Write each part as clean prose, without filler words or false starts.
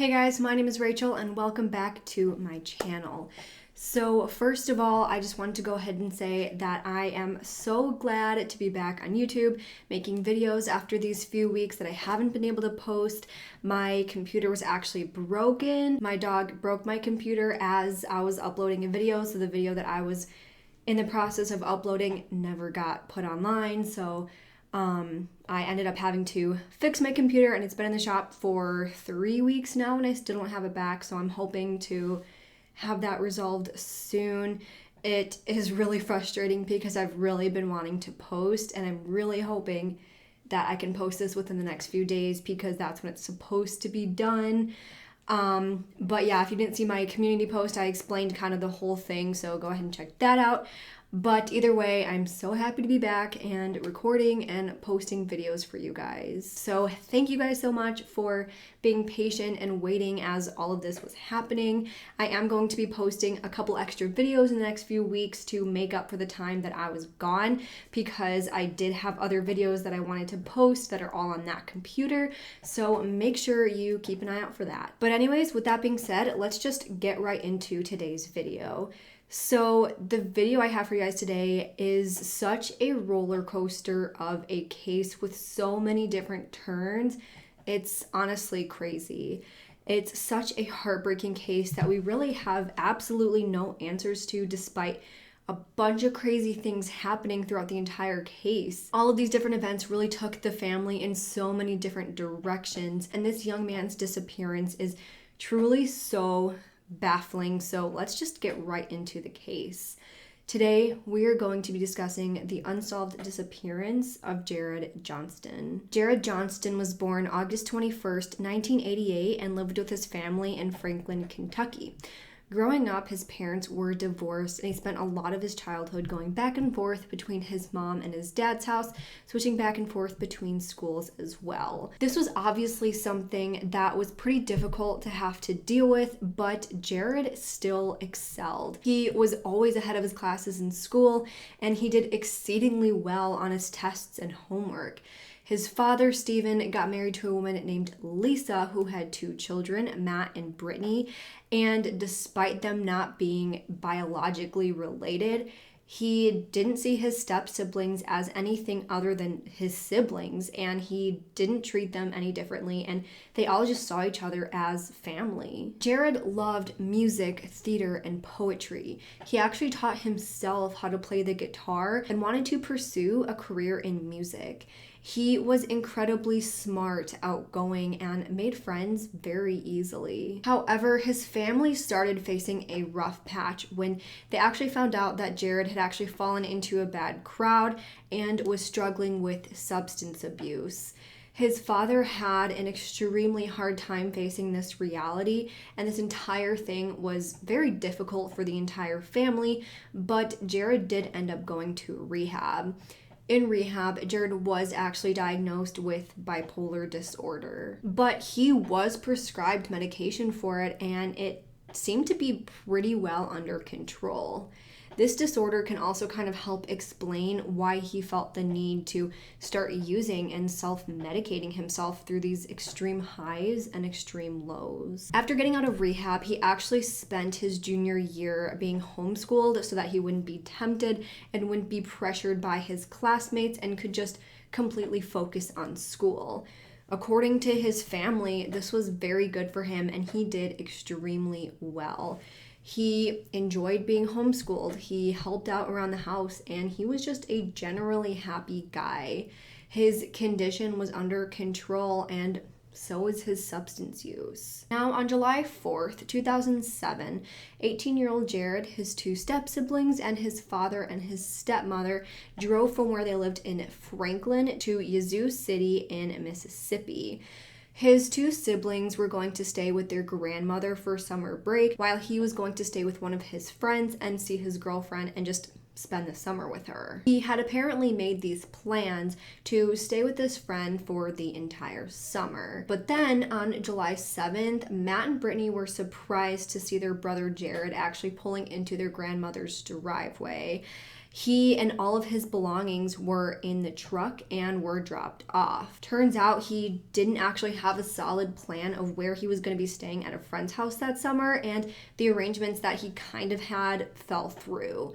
Hey guys, my name is Rachel and welcome back to my channel. So first of all, I just wanted to go ahead and say that I am so glad to be back on YouTube making videos after these few weeks that I haven't been able to post. My computer was actually broken. My dog broke my computer as I was uploading a video, so the video that I was in the process of uploading never got put online, so I ended up having to fix my computer, and it's been in the shop for 3 weeks now and I still don't have it back, so I'm hoping to have that resolved soon. It is really frustrating because I've really been wanting to post, and I'm really hoping that I can post this within the next few days because that's when it's supposed to be done. But yeah, if you didn't see my community post, I explained kind of the whole thing, so go ahead and check that out. But either way, I'm so happy to be back and recording and posting videos for you guys. So thank you guys so much for being patient and waiting as all of this was happening. I am going to be posting a couple extra videos in the next few weeks to make up for the time that I was gone, because I did have other videos that I wanted to post that are all on that computer. So make sure you keep an eye out for that. But anyways, with that being said, let's just get right into today's video. So the video I have for you guys today is such a roller coaster of a case with so many different turns. It's honestly crazy. It's such a heartbreaking case that we really have absolutely no answers to, despite a bunch of crazy things happening throughout the entire case. All of these different events really took the family in so many different directions, and this young man's disappearance is truly so baffling. So let's just get right into the case. Today, we are going to be discussing the unsolved disappearance of Jarrod Johnston. Jarrod Johnston was born August 21st, 1988, and lived with his family in Franklin, Kentucky. Growing up, his parents were divorced, and he spent a lot of his childhood going back and forth between his mom and his dad's house, switching back and forth between schools as well. This was obviously something that was pretty difficult to have to deal with, but Jarrod still excelled. He was always ahead of his classes in school, and he did exceedingly well on his tests and homework. His father, Stephen, got married to a woman named Lisa who had 2 children, Matt and Brittany, and despite them not being biologically related, he didn't see his step-siblings as anything other than his siblings, and he didn't treat them any differently, and they all just saw each other as family. Jarrod loved music, theater, and poetry. He actually taught himself how to play the guitar and wanted to pursue a career in music. He was incredibly smart, outgoing, and made friends very easily. However, his family started facing a rough patch when they actually found out that Jarrod had actually fallen into a bad crowd and was struggling with substance abuse. His father had an extremely hard time facing this reality, and this entire thing was very difficult for the entire family, but Jarrod did end up going to rehab. In rehab, Jarrod was actually diagnosed with bipolar disorder, but he was prescribed medication for it, and it seemed to be pretty well under control. This disorder can also kind of help explain why he felt the need to start using and self-medicating himself through these extreme highs and extreme lows. After getting out of rehab, he actually spent his junior year being homeschooled so that he wouldn't be tempted and wouldn't be pressured by his classmates and could just completely focus on school. According to his family, this was very good for him, and he did extremely well. He enjoyed being homeschooled, he helped out around the house, and he was just a generally happy guy. His condition was under control, and so was his substance use. Now, on July 4th, 2007, 18-year-old Jarrod, his 2 step-siblings, and his father and his stepmother drove from where they lived in Franklin to Yazoo City in Mississippi. His 2 siblings were going to stay with their grandmother for summer break, while he was going to stay with one of his friends and see his girlfriend and just spend the summer with her. He had apparently made these plans to stay with this friend for the entire summer. But then on July 7th, Matt and Brittany were surprised to see their brother Jarrod actually pulling into their grandmother's driveway. He and all of his belongings were in the truck and were dropped off. Turns out he didn't actually have a solid plan of where he was going to be staying at a friend's house that summer, and the arrangements that he kind of had fell through.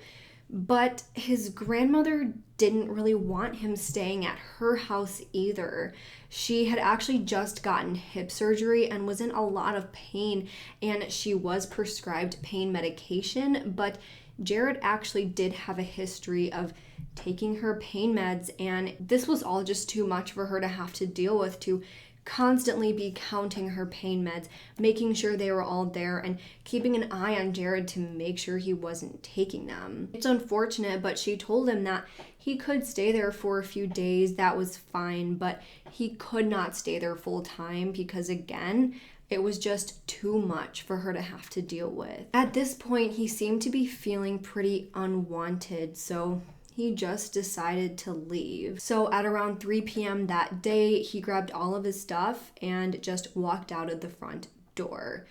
But his grandmother didn't really want him staying at her house either. She had actually just gotten hip surgery and was in a lot of pain, and she was prescribed pain medication, but Jarrod actually did have a history of taking her pain meds, and this was all just too much for her to have to deal with, to constantly be counting her pain meds, making sure they were all there, and keeping an eye on Jarrod to make sure he wasn't taking them. It's unfortunate, but she told him that he could stay there for a few days. That was fine, but he could not stay there full time because, again, it was just too much for her to have to deal with. At this point, he seemed to be feeling pretty unwanted, so he just decided to leave. So at around 3 p.m. that day, he grabbed all of his stuff and just walked out of the front door.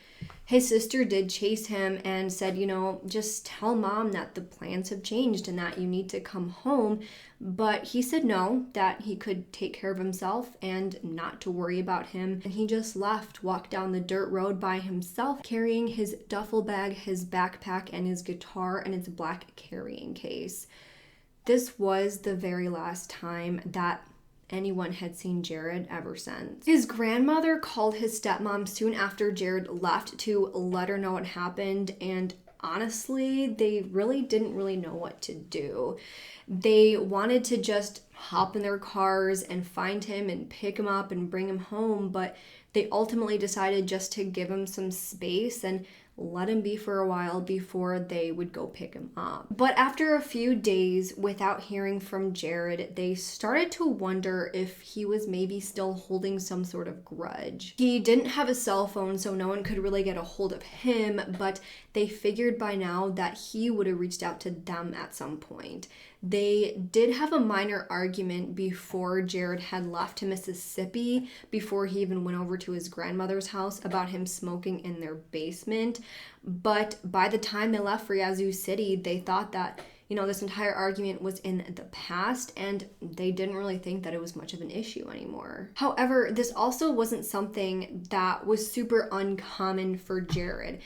His sister did chase him and said, just tell mom that the plans have changed and that you need to come home. But he said no, that he could take care of himself and not to worry about him. And he just left, walked down the dirt road by himself, carrying his duffel bag, his backpack, and his guitar and his black carrying case. This was the very last time that anyone had seen Jarrod ever since. His grandmother called his stepmom soon after Jarrod left to let her know what happened, and honestly, they really didn't know what to do. They wanted to just hop in their cars and find him and pick him up and bring him home, but they ultimately decided just to give him some space and let him be for a while before they would go pick him up. But after a few days without hearing from Jarrod, they started to wonder if he was maybe still holding some sort of grudge. He didn't have a cell phone, so no one could really get a hold of him, but they figured by now that he would have reached out to them at some point. They did have a minor argument before Jarrod had left to Mississippi, before he even went over to his grandmother's house, about him smoking in their basement. But by the time they left for Yazoo City, they thought that, this entire argument was in the past, and they didn't really think that it was much of an issue anymore. However, this also wasn't something that was super uncommon for Jarrod.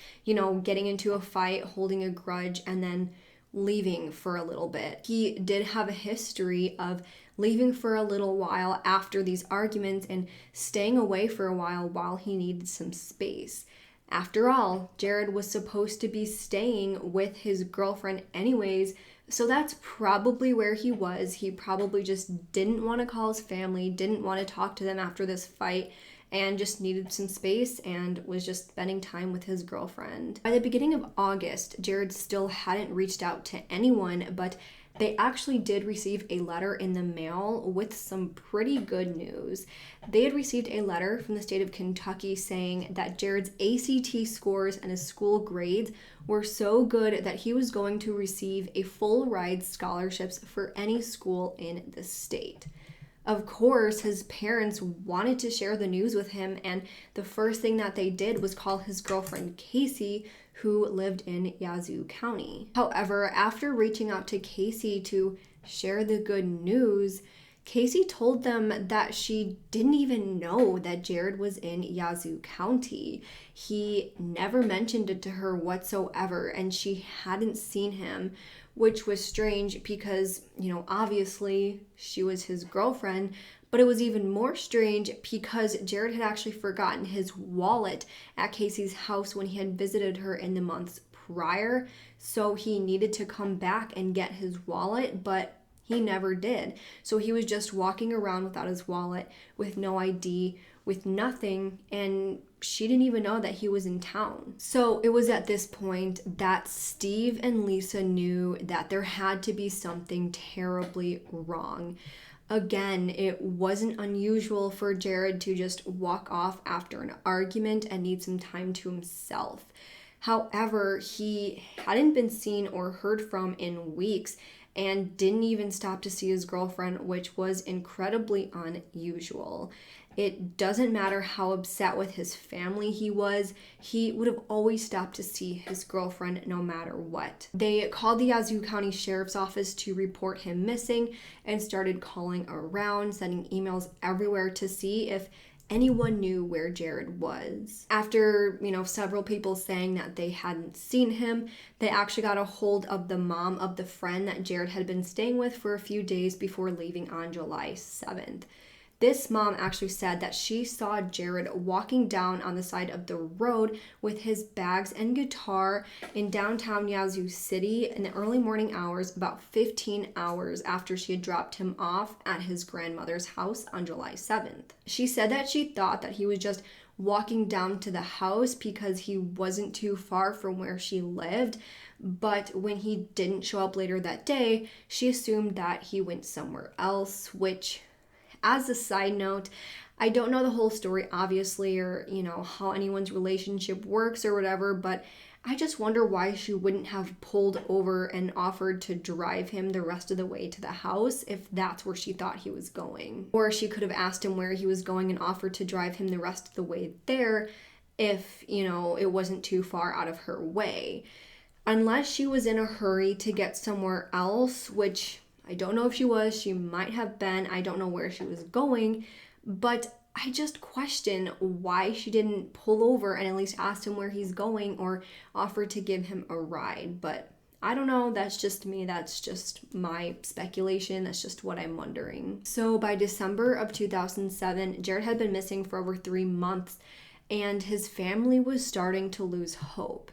Getting into a fight, holding a grudge, and then leaving for a little bit. He did have a history of leaving for a little while after these arguments and staying away for a while he needed some space. After all, Jarrod was supposed to be staying with his girlfriend anyways, so that's probably where he was. He probably just didn't want to call his family, didn't want to talk to them after this fight, and just needed some space and was just spending time with his girlfriend. By the beginning of August, Jarrod still hadn't reached out to anyone, but they actually did receive a letter in the mail with some pretty good news. They had received a letter from the state of Kentucky saying that Jarrod's ACT scores and his school grades were so good that he was going to receive a full ride scholarships for any school in the state. Of course, his parents wanted to share the news with him, and the first thing that they did was call his girlfriend Casey, who lived in Yazoo County. However, after reaching out to Casey to share the good news, Casey told them that she didn't even know that Jarrod was in Yazoo County. He never mentioned it to her whatsoever, and she hadn't seen him, which was strange because, obviously she was his girlfriend, but it was even more strange because Jarrod had actually forgotten his wallet at Casey's house when he had visited her in the months prior, so he needed to come back and get his wallet, but he never did. So he was just walking around without his wallet, with no ID, with nothing, and she didn't even know that he was in town. So it was at this point that Steve and Lisa knew that there had to be something terribly wrong. Again, it wasn't unusual for Jarrod to just walk off after an argument and need some time to himself. However, he hadn't been seen or heard from in weeks and didn't even stop to see his girlfriend, which was incredibly unusual. It doesn't matter how upset with his family he was, he would have always stopped to see his girlfriend no matter what. They called the Yazoo County Sheriff's Office to report him missing and started calling around, sending emails everywhere to see if anyone knew where Jarrod was. After, several people saying that they hadn't seen him, they actually got a hold of the mom of the friend that Jarrod had been staying with for a few days before leaving on July 7th. This mom actually said that she saw Jarrod walking down on the side of the road with his bags and guitar in downtown Yazoo City in the early morning hours, about 15 hours after she had dropped him off at his grandmother's house on July 7th. She said that she thought that he was just walking down to the house because he wasn't too far from where she lived, but when he didn't show up later that day, she assumed that he went somewhere else, which, as a side note, I don't know the whole story, obviously, or, how anyone's relationship works or whatever, but I just wonder why she wouldn't have pulled over and offered to drive him the rest of the way to the house if that's where she thought he was going. Or she could have asked him where he was going and offered to drive him the rest of the way there if, it wasn't too far out of her way. Unless she was in a hurry to get somewhere else, which I don't know if she was, she might have been, I don't know where she was going, but I just question why she didn't pull over and at least ask him where he's going or offer to give him a ride. But I don't know, that's just me, that's just my speculation, that's just what I'm wondering. So by December of 2007, Jarrod had been missing for over 3 months and his family was starting to lose hope.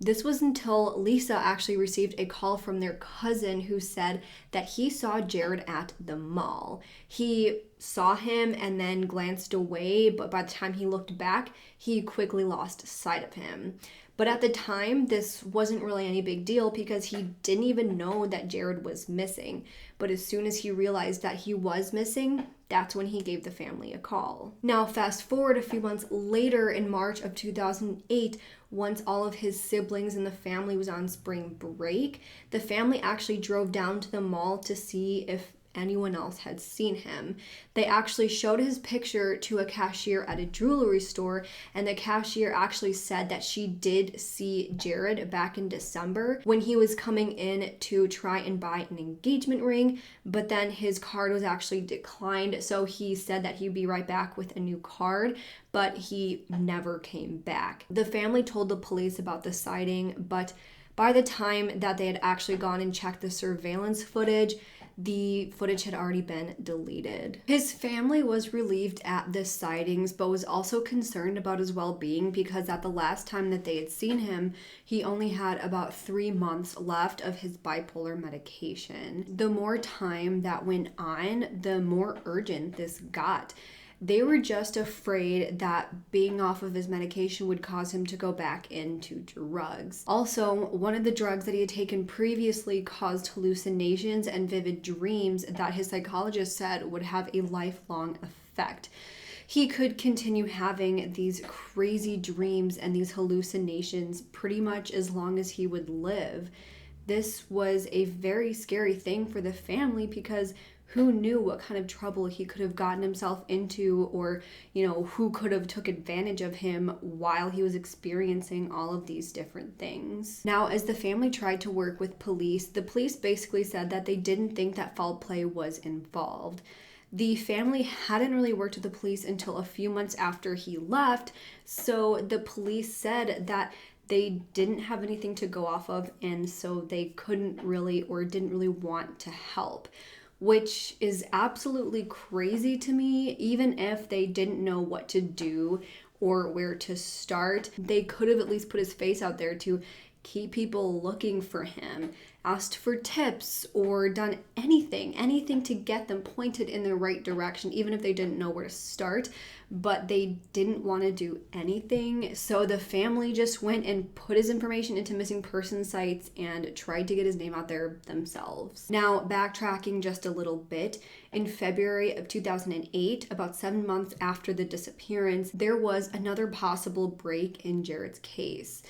This was until Lisa actually received a call from their cousin who said that he saw Jarrod at the mall. He saw him and then glanced away, but by the time he looked back, he quickly lost sight of him. But at the time, this wasn't really any big deal because he didn't even know that Jarrod was missing. But as soon as he realized that he was missing, that's when he gave the family a call. Now, fast forward a few months later in March of 2008, once all of his siblings and the family was on spring break, the family actually drove down to the mall to see if anyone else had seen him. They actually showed his picture to a cashier at a jewelry store, and the cashier actually said that she did see Jarrod back in December when he was coming in to try and buy an engagement ring, but then his card was actually declined, so he said that he'd be right back with a new card, but he never came back. The family told the police about the sighting, but by the time that they had actually gone and checked the surveillance footage, the footage had already been deleted. His family was relieved at the sightings, but was also concerned about his well-being because at the last time that they had seen him, he only had about 3 months left of his bipolar medication. The more time that went on, the more urgent this got. They were just afraid that being off of his medication would cause him to go back into drugs. Also, one of the drugs that he had taken previously caused hallucinations and vivid dreams that his psychologist said would have a lifelong effect. He could continue having these crazy dreams and these hallucinations pretty much as long as he would live. This was a very scary thing for the family because who knew what kind of trouble he could have gotten himself into, or, who could have took advantage of him while he was experiencing all of these different things. Now, as the family tried to work with police, the police basically said that they didn't think that foul play was involved. The family hadn't really worked with the police until a few months after he left, so the police said that they didn't have anything to go off of, and so they couldn't really or didn't really want to help, which is absolutely crazy to me. Even if they didn't know what to do or where to start, they could have at least put his face out there to keep people looking for him, asked for tips, or done anything to get them pointed in the right direction, even if they didn't know where to start. But they didn't want to do anything, so the family just went and put his information into missing person sites and tried to get his name out there themselves. Now, backtracking just a little bit, in February of 2008, about 7 months after the disappearance, there was another possible break in Jarrod's case.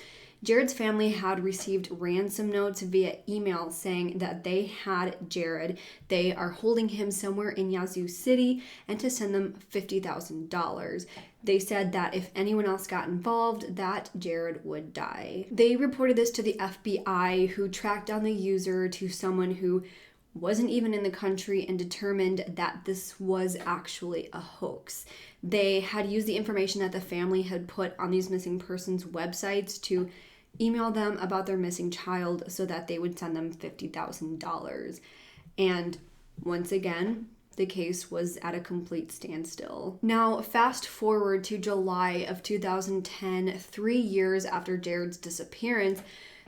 Jarrod's family had received ransom notes via email saying that they had Jarrod. They are holding him somewhere in Yazoo City and to send them $50,000. They said that if anyone else got involved, that Jarrod would die. They reported this to the FBI, who tracked down the user to someone who wasn't even in the country and determined that this was actually a hoax. They had used the information that the family had put on these missing persons websites to email them about their missing child so that they would send them $50,000. And once again, the case was at a complete standstill. Now, fast forward to July of 2010, 3 years after Jarrod's disappearance,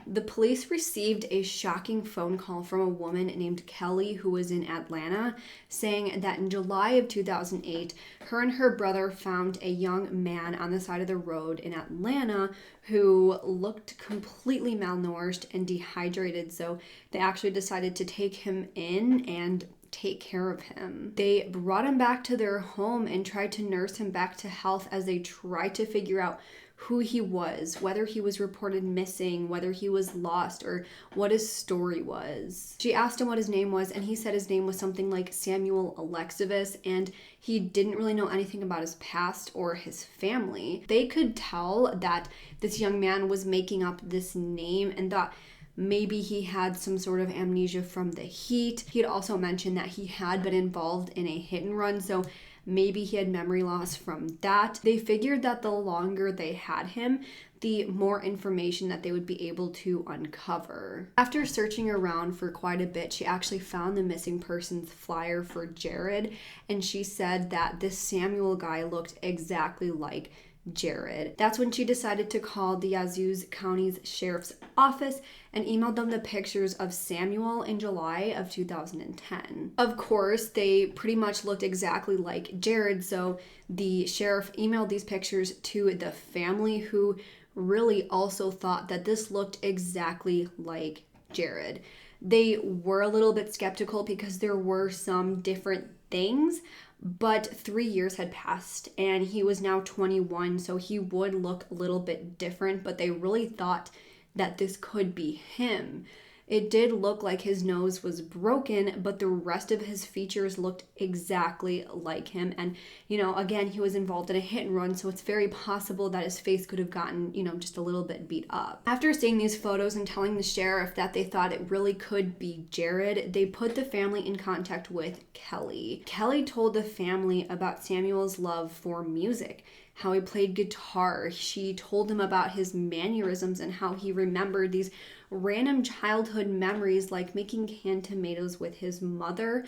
the police received a shocking phone call from a woman named Kelly who was in Atlanta, saying that in July of 2008, her and her brother found a young man on the side of the road in Atlanta who looked completely malnourished and dehydrated. So they actually decided to take him in and take care of him. They brought him back to their home and tried to nurse him back to health as they tried to figure out who he was, whether he was reported missing, whether he was lost, or what his story was. She asked him what his name was, and he said his name was something like Samuel Alexivus, and he didn't really know anything about his past or his family. They could tell that this young man was making up this name and thought maybe he had some sort of amnesia from the heat. He had also mentioned that he had been involved in a hit and run, so maybe he had memory loss from that. They figured that the longer they had him, the more information that they would be able to uncover. After searching around for quite a bit, she actually found the missing persons flyer for Jarrod, and she said that this Samuel guy looked exactly like Jarrod. That's when she decided to call the Yazoo County's Sheriff's Office and emailed them the pictures of Samuel in July of 2010. Of course, they pretty much looked exactly like Jarrod, so the sheriff emailed these pictures to the family, who really also thought that this looked exactly like Jarrod. They were a little bit skeptical because there were some different things, but 3 years had passed and he was now 21, so he would look a little bit different, but they really thought that this could be him. It did look like his nose was broken, but the rest of his features looked exactly like him. And, again, he was involved in a hit and run, so it's very possible that his face could have gotten, just a little bit beat up. After seeing these photos and telling the sheriff that they thought it really could be Jarrod, they put the family in contact with Kelly. Kelly told the family about Samuel's love for music, how he played guitar. She told them about his mannerisms and how he remembered these random childhood memories like making canned tomatoes with his mother,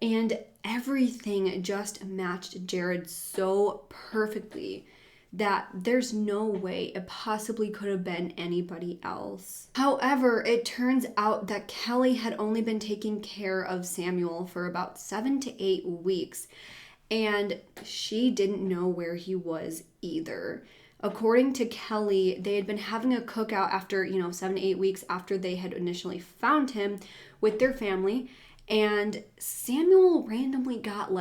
and everything just matched Jarrod so perfectly that there's no way it possibly could have been anybody else. However, it turns out that Kelly had only been taking care of Samuel for about 7 to 8 weeks, and she didn't know where he was either. According to Kelly, they had been having a cookout after, 7 to 8 weeks after they had initially found him with their family. And Samuel randomly got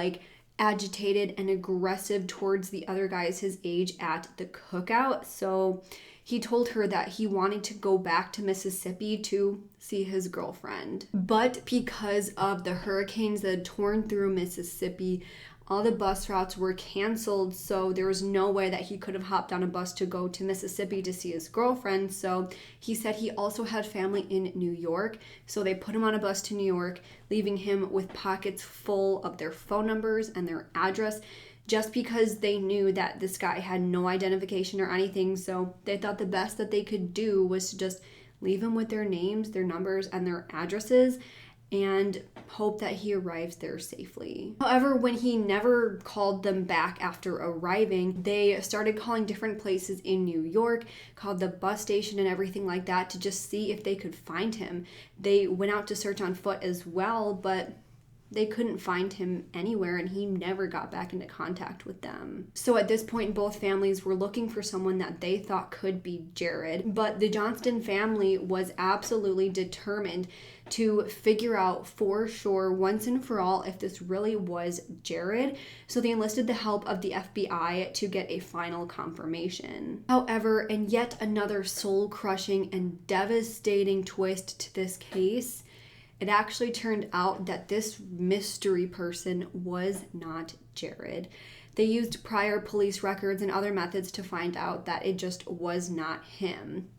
agitated and aggressive towards the other guys his age at the cookout. So he told her that he wanted to go back to Mississippi to see his girlfriend. But because of the hurricanes that had torn through Mississippi, all the bus routes were canceled, so there was no way that he could have hopped on a bus to go to Mississippi to see his girlfriend. So he said he also had family in New York, so they put him on a bus to New York, leaving him with pockets full of their phone numbers and their address, just because they knew that this guy had no identification or anything. So they thought the best that they could do was to just leave him with their names, their numbers, and their addresses, and hope that he arrives there safely. However, when he never called them back after arriving, they started calling different places in New York, called the bus station and everything like that to just see if they could find him. They went out to search on foot as well, but they couldn't find him anywhere, and he never got back into contact with them. So at this point, both families were looking for someone that they thought could be Jarrod, but the Johnston family was absolutely determined to figure out for sure, once and for all, if this really was Jarrod. So they enlisted the help of the FBI to get a final confirmation. However, in yet another soul-crushing and devastating twist to this case, it actually turned out that this mystery person was not Jarrod. They used prior police records and other methods to find out that it just was not him.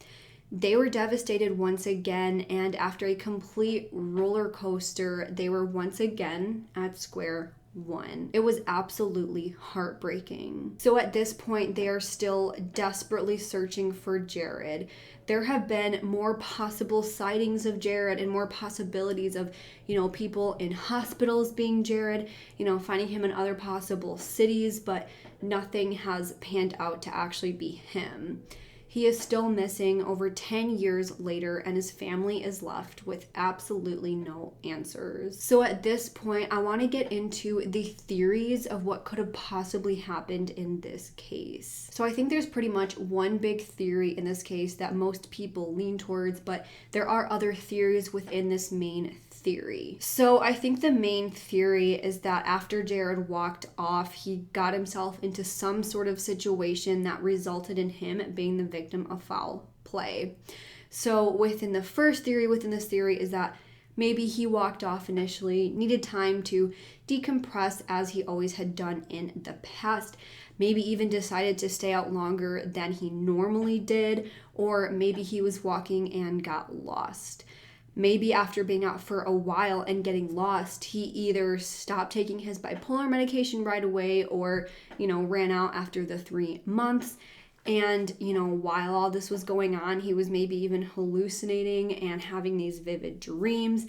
They were devastated once again, and after a complete roller coaster, they were once again at square one. It was absolutely heartbreaking. So at this point, they are still desperately searching for Jarrod. There have been more possible sightings of Jarrod and more possibilities of, people in hospitals being Jarrod, finding him in other possible cities, but nothing has panned out to actually be him. He is still missing over 10 years later, and his family is left with absolutely no answers. So at this point, I want to get into the theories of what could have possibly happened in this case. So I think there's pretty much one big theory in this case that most people lean towards, but there are other theories within this main theory. So I think the main theory is that after Jarrod walked off, he got himself into some sort of situation that resulted in him being the victim of foul play. So within the first theory within this theory is that maybe he walked off initially, needed time to decompress as he always had done in the past, maybe even decided to stay out longer than he normally did, or maybe he was walking and got lost. Maybe after being out for a while and getting lost, he either stopped taking his bipolar medication right away or, ran out after the 3 months. And, while all this was going on, he was maybe even hallucinating and having these vivid dreams.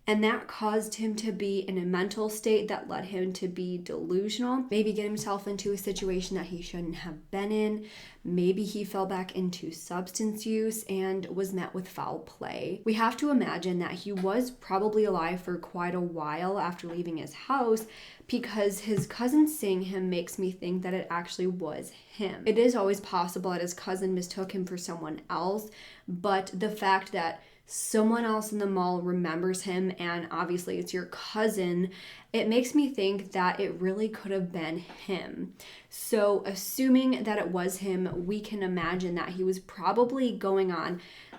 And that caused him to be in a mental state that led him to be delusional, maybe get himself into a situation that he shouldn't have been in. Maybe he fell back into substance use and was met with foul play. We have to imagine that he was probably alive for quite a while after leaving his house, because his cousin seeing him makes me think that it actually was him. It is always possible that his cousin mistook him for someone else, but the fact that someone else in the mall remembers him, and obviously it's your cousin, it makes me think that it really could have been him. So assuming that it was him, we can imagine that he was probably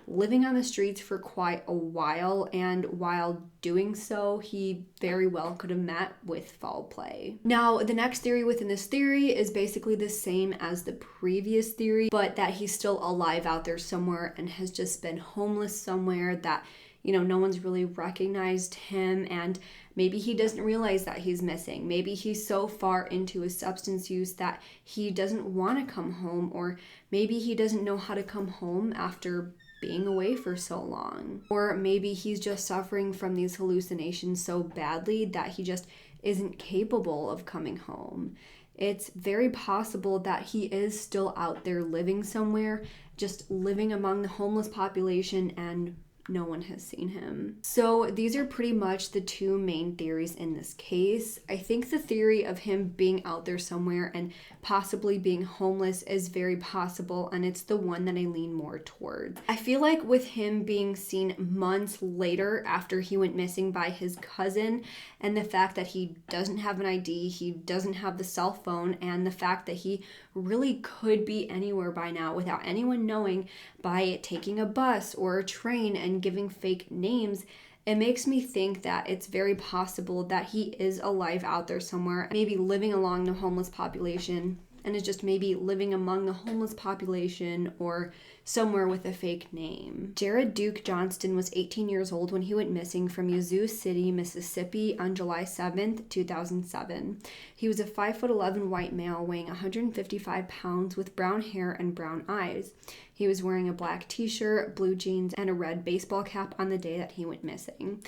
living on the streets for quite a while, and while doing so, he very well could have met with foul play. Now, the next theory within this theory is basically the same as the previous theory, but that he's still alive out there somewhere and has just been homeless somewhere, that no one's really recognized him, and maybe he doesn't realize that he's missing. Maybe he's so far into his substance use that he doesn't want to come home, or maybe he doesn't know how to come home after being away for so long. Or maybe he's just suffering from these hallucinations so badly that he just isn't capable of coming home. It's very possible that he is still out there living somewhere, just living among the homeless population, and no one has seen him. So these are pretty much the two main theories in this case. I think the theory of him being out there somewhere and possibly being homeless is very possible, and it's the one that I lean more towards. I feel like with him being seen months later after he went missing by his cousin, and the fact that he doesn't have an ID, he doesn't have the cell phone, and the fact that he really could be anywhere by now without anyone knowing by taking a bus or a train and giving fake names, it makes me think that it's very possible that he is alive out there somewhere, maybe living along the homeless population, and is just maybe living among the homeless population or somewhere with a fake name. Jarrod Duke Johnston was 18 years old when he went missing from Yazoo City, Mississippi on July 7th, 2007. He was a 5'11" white male weighing 155 pounds with brown hair and brown eyes. He was wearing a black t-shirt, blue jeans, and a red baseball cap on the day that he went missing.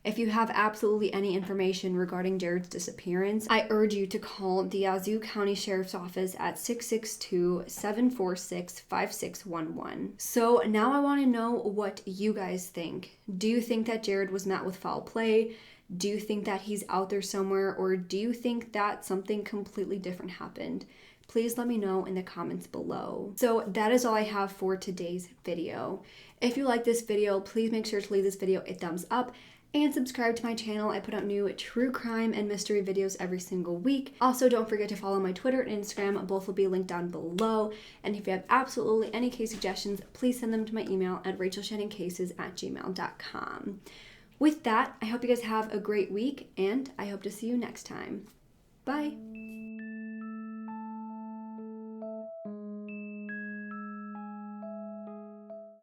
If you have absolutely any information regarding Jarrod's disappearance, I urge you to call the Yazoo County Sheriff's Office at 662-746-5611. So now I want to know what you guys think. Do you think that Jarrod was met with foul play? Do you think that he's out there somewhere, or do you think that something completely different happened? Please let me know in the comments below. So that is all I have for today's video. If you like this video, please make sure to leave this video a thumbs up and subscribe to my channel. I put out new true crime and mystery videos every single week. Also, don't forget to follow my Twitter and Instagram. Both will be linked down below. And if you have absolutely any case suggestions, please send them to my email at RachelShannonCases@gmail.com. With that, I hope you guys have a great week, and I hope to see you next time. Bye!